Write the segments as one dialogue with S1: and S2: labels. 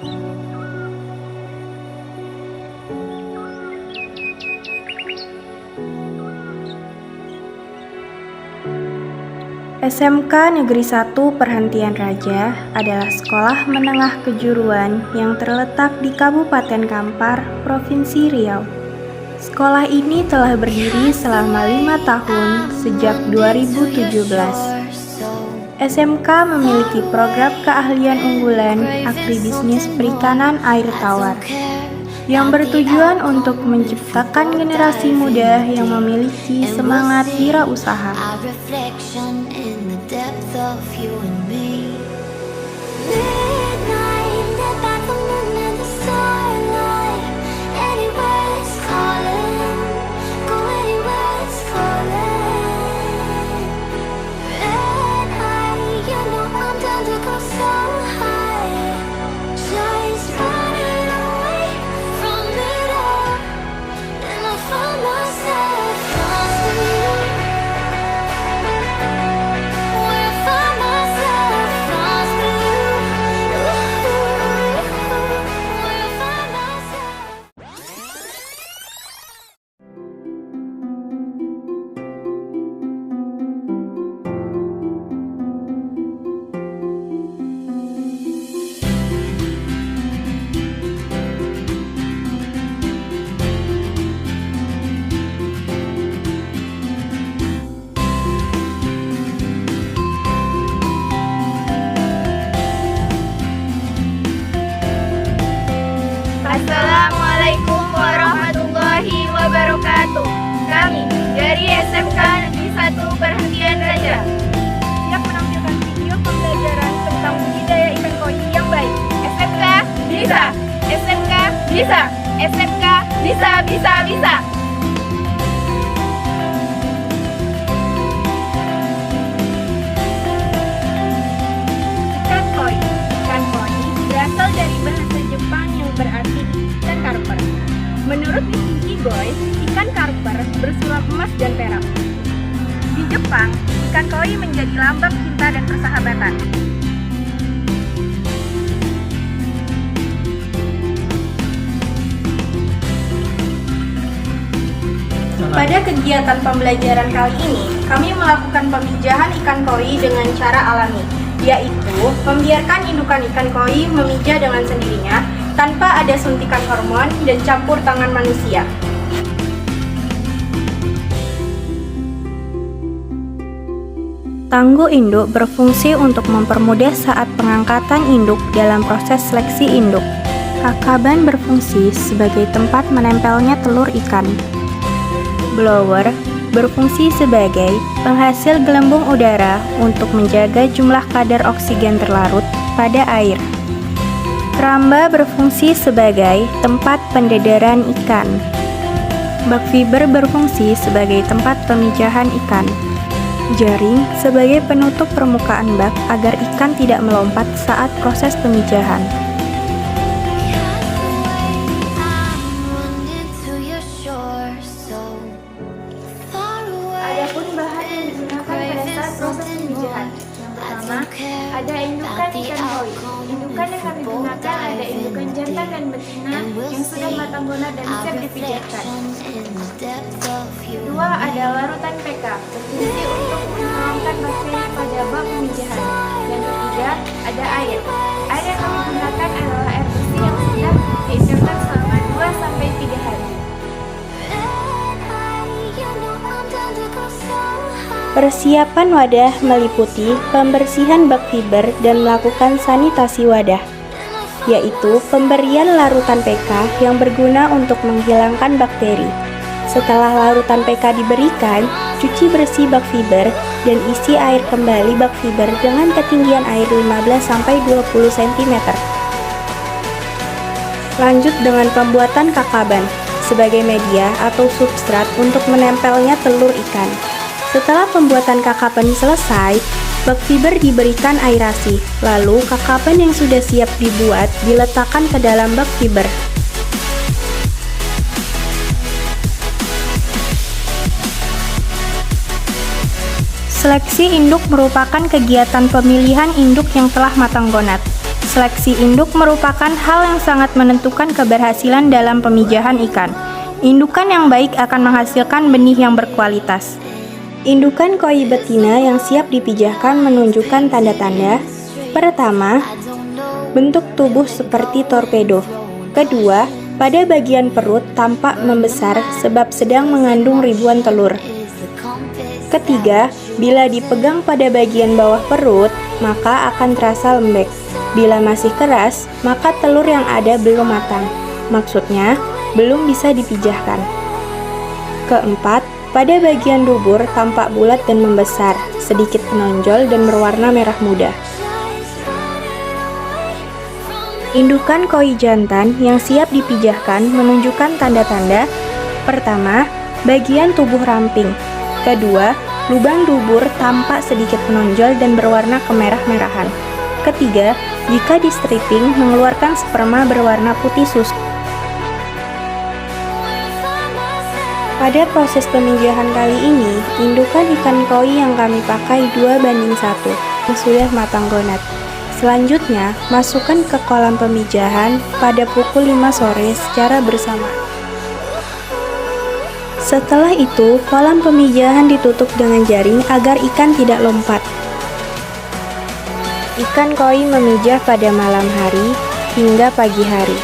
S1: SMK Negeri 1 Perhentian Raja adalah sekolah menengah kejuruan yang terletak di Kabupaten Kampar, Provinsi Riau. Sekolah ini telah berdiri selama 5 tahun sejak 2017. SMK memiliki program keahlian unggulan agribisnis perikanan air tawar yang bertujuan untuk menciptakan generasi muda yang memiliki semangat wirausaha.
S2: Assalamualaikum warahmatullahi wabarakatuh. Kami dari SMK Negeri 1 Perhentian Raja siap menampilkan video pembelajaran tentang budidaya ikan koi yang baik. SMK bisa, SMK bisa, SMK bisa, bisa, bisa. Ikan koi berasal dari bahasa Jepang yang berarti ikan karper. Menurut Wiki Boys, ikan karper bersulap emas dan perak. Di Jepang, ikan koi menjadi lambang cinta dan persahabatan.
S1: Pada kegiatan pembelajaran kali ini, kami melakukan pemijahan ikan koi dengan cara alami, yaitu membiarkan indukan ikan koi memijah dengan sendirinya tanpa ada suntikan hormon dan campur tangan manusia. Tangguh induk berfungsi untuk mempermudah saat pengangkatan induk dalam proses seleksi induk. Kakaban berfungsi sebagai tempat menempelnya telur ikan. Blower berfungsi sebagai penghasil gelembung udara untuk menjaga jumlah kadar oksigen terlarut pada air. Ramba berfungsi sebagai tempat pendedaran ikan. Bak fiber berfungsi sebagai tempat pemijahan ikan. Jaring sebagai penutup permukaan bak agar ikan tidak melompat saat proses pemijahan. Adapun bahan yang digunakan pada saat proses pemijahan. Yang pertama, ada indukan ikan koi. Indukan yang kami gunakan ada indukan jantan dan betina yang sudah matang gona dan siap dipijatkan. Kedua, ada larutan PK, berfungsi untuk menghilangkan bakteri pada bak pemijahan. Yang ketiga, ada air. Air yang kami gunakan adalah air bersih yang sudah diisikan selama 2-3 hari. Persiapan wadah meliputi pembersihan bak fiber dan melakukan sanitasi wadah, yaitu pemberian larutan PK yang berguna untuk menghilangkan bakteri. Setelah larutan PK diberikan, cuci bersih bak fiber dan isi air kembali bak fiber dengan ketinggian air 15-20 cm. Lanjut dengan pembuatan kakaban sebagai media atau substrat untuk menempelnya telur ikan. Setelah pembuatan kakaban selesai, bak fiber diberikan aerasi, lalu kakaban yang sudah siap dibuat diletakkan ke dalam bak fiber. Seleksi induk merupakan kegiatan pemilihan induk yang telah matang gonat. Seleksi induk merupakan hal yang sangat menentukan keberhasilan dalam pemijahan ikan. Indukan yang baik akan menghasilkan benih yang berkualitas. Indukan koi betina yang siap dipijahkan menunjukkan tanda-tanda. Pertama, bentuk tubuh seperti torpedo. Kedua, pada bagian perut tampak membesar sebab sedang mengandung ribuan telur. Ketiga, bila dipegang pada bagian bawah perut, maka akan terasa lembek. Bila masih keras, maka telur yang ada belum matang. Maksudnya, belum bisa dipijahkan. Keempat, pada bagian dubur tampak bulat dan membesar, sedikit menonjol dan berwarna merah muda. Indukan koi jantan yang siap dipijahkan menunjukkan tanda-tanda. Pertama, bagian tubuh ramping. Kedua, lubang dubur tampak sedikit menonjol dan berwarna kemerah-merahan. Ketiga, jika di stripping mengeluarkan sperma berwarna putih susu. Pada proses pemijahan kali ini, indukan ikan koi yang kami pakai 2:1 yang sudah matang gonat. Selanjutnya, masukkan ke kolam pemijahan pada pukul 5 sore secara bersamaan. Setelah itu, kolam pemijahan ditutup dengan jaring agar ikan tidak lompat. Ikan koi memijah pada malam hari hingga pagi hari.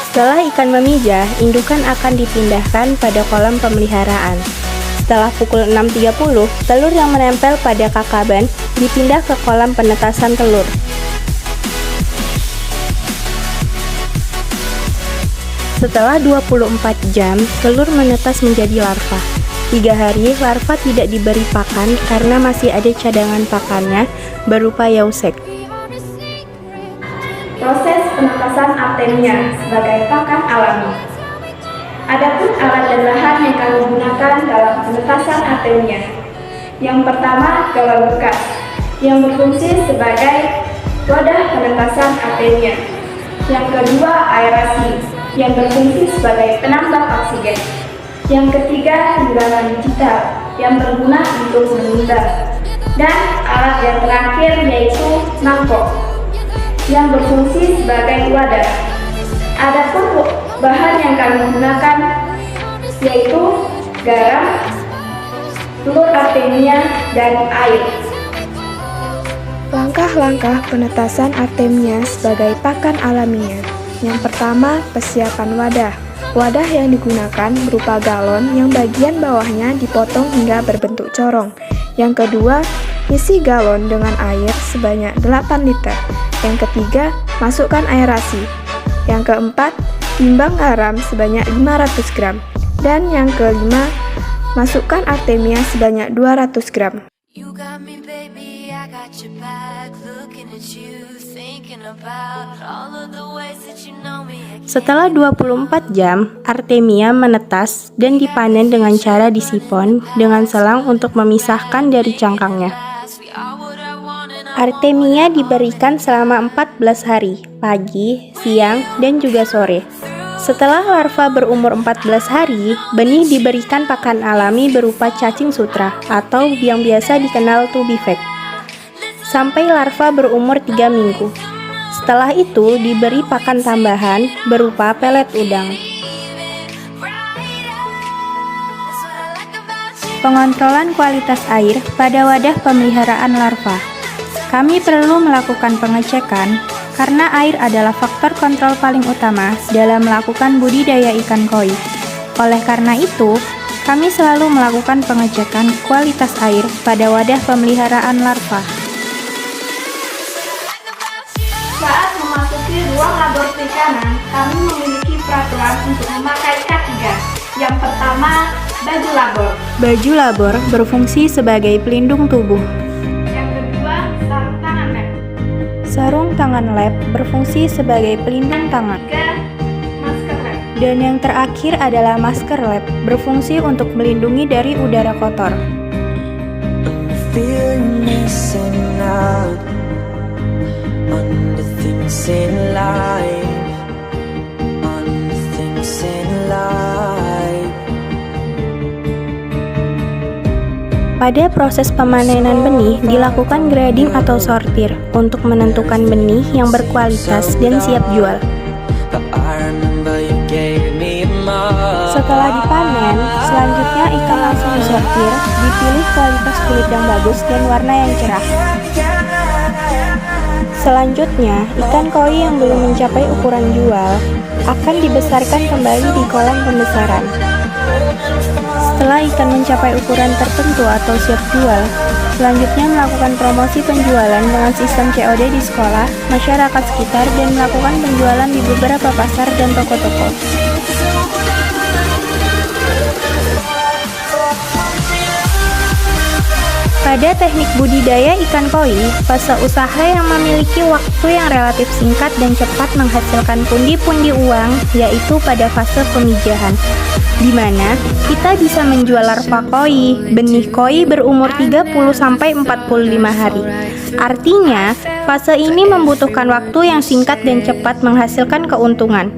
S1: Setelah ikan memijah, indukan akan dipindahkan pada kolam pemeliharaan. Setelah pukul 6.30, telur yang menempel pada kakaban dipindah ke kolam penetasan telur. Setelah 24 jam, telur menetas menjadi larva. 3 hari, larva tidak diberi pakan karena masih ada cadangan pakannya berupa yausek.
S2: Proses penetasan artemia sebagai pakan alami. Adapun alat dan bahan yang kami gunakan dalam penetasan artemia. Yang pertama, galon bekas yang berfungsi sebagai wadah penetasan artemia. Yang kedua, aerasi yang berfungsi sebagai penambah oksigen. Yang ketiga, timbangan digital yang berguna untuk menimbang. Dan alat yang terakhir yaitu mangkok yang berfungsi sebagai wadah. Adapun bahan yang kami gunakan yaitu garam, telur artemia, dan air.
S3: Langkah-langkah penetasan artemia sebagai pakan alaminya. Yang pertama, persiapan wadah. Wadah yang digunakan berupa galon yang bagian bawahnya dipotong hingga berbentuk corong. Yang kedua, isi galon dengan air sebanyak 8 liter. Yang ketiga, masukkan aerasi. Yang keempat, timbang garam sebanyak 500 gram. Dan yang kelima, masukkan artemia sebanyak 200 gram.
S4: You got me, baby, I got your back. Looking at you, thinking about all of the ways that you know me.
S1: Setelah 24 jam, artemia menetas dan dipanen dengan cara disipon dengan selang untuk memisahkan dari cangkangnya. Artemia diberikan selama 14 hari, pagi, siang, dan juga sore. Setelah larva berumur 14 hari, benih diberikan pakan alami berupa cacing sutra atau yang biasa dikenal tubifek, sampai larva berumur 3 minggu. Setelah itu diberi pakan tambahan berupa pelet udang. Pengontrolan kualitas air pada wadah pemeliharaan larva. Kami perlu melakukan pengecekan karena air adalah faktor kontrol paling utama dalam melakukan budidaya ikan koi. Oleh karena itu, kami selalu melakukan pengecekan kualitas air pada wadah pemeliharaan larva.
S2: Saat memasuki ruang labor perikanan, kami memiliki peraturan untuk memakai K3. Yang pertama, baju labor.
S1: Baju labor berfungsi sebagai pelindung tubuh.
S2: Yang kedua, sarung tangan lab.
S1: Sarung tangan lab berfungsi sebagai pelindung tangan.
S2: Ketiga, masker lab.
S1: Dan yang terakhir adalah masker lab, berfungsi untuk melindungi dari udara kotor.
S5: Feeling missing out on the things in life, on the things in life.
S1: Pada proses pemanenan benih dilakukan grading atau sortir untuk menentukan benih yang berkualitas dan siap jual.
S5: But I remember you gave me a mark.
S1: Setelah dipanen, selanjutnya ikan langsung disortir, dipilih kualitas kulit yang bagus dan warna yang cerah. Selanjutnya, ikan koi yang belum mencapai ukuran jual akan dibesarkan kembali di kolam pembesaran. Setelah ikan mencapai ukuran tertentu atau siap jual, selanjutnya melakukan promosi penjualan dengan sistem COD di sekolah, masyarakat sekitar, dan melakukan penjualan di beberapa pasar dan toko-toko. Pada teknik budidaya ikan koi, fase usaha yang memiliki waktu yang relatif singkat dan cepat menghasilkan pundi-pundi uang, yaitu pada fase pemijahan, di mana kita bisa menjual larva koi, benih koi berumur 30-45 hari. Artinya, fase ini membutuhkan waktu yang singkat dan cepat menghasilkan keuntungan.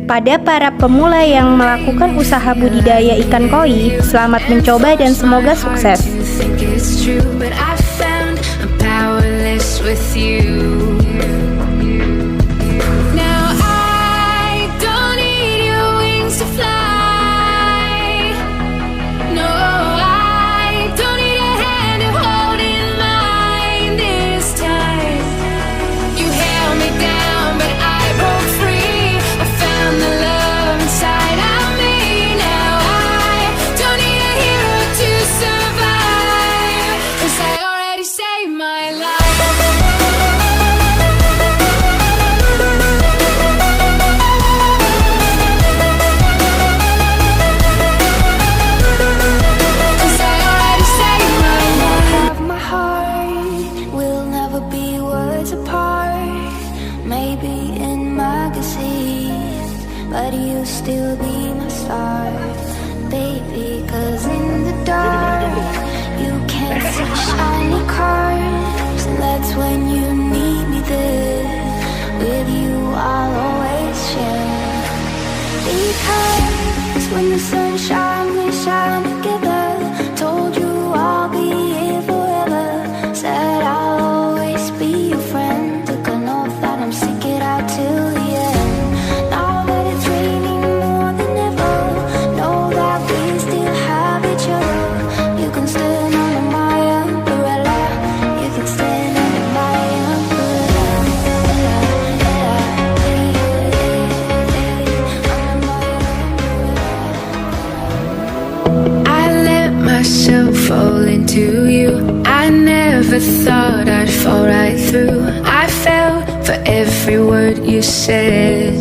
S1: Pada para pemula yang melakukan usaha budidaya ikan koi, selamat mencoba dan semoga sukses.
S4: But you still be my star, baby, 'cause in the dark you can't see shiny cars, and that's when you need me there. With you I'll always share, because when the sun shines we shine together. Told you I'll be here forever, said I'll always be your friend. Took an oath that I'm stick it out till the end.
S6: Fall into you. I never thought I'd fall right through. I fell for every word you said.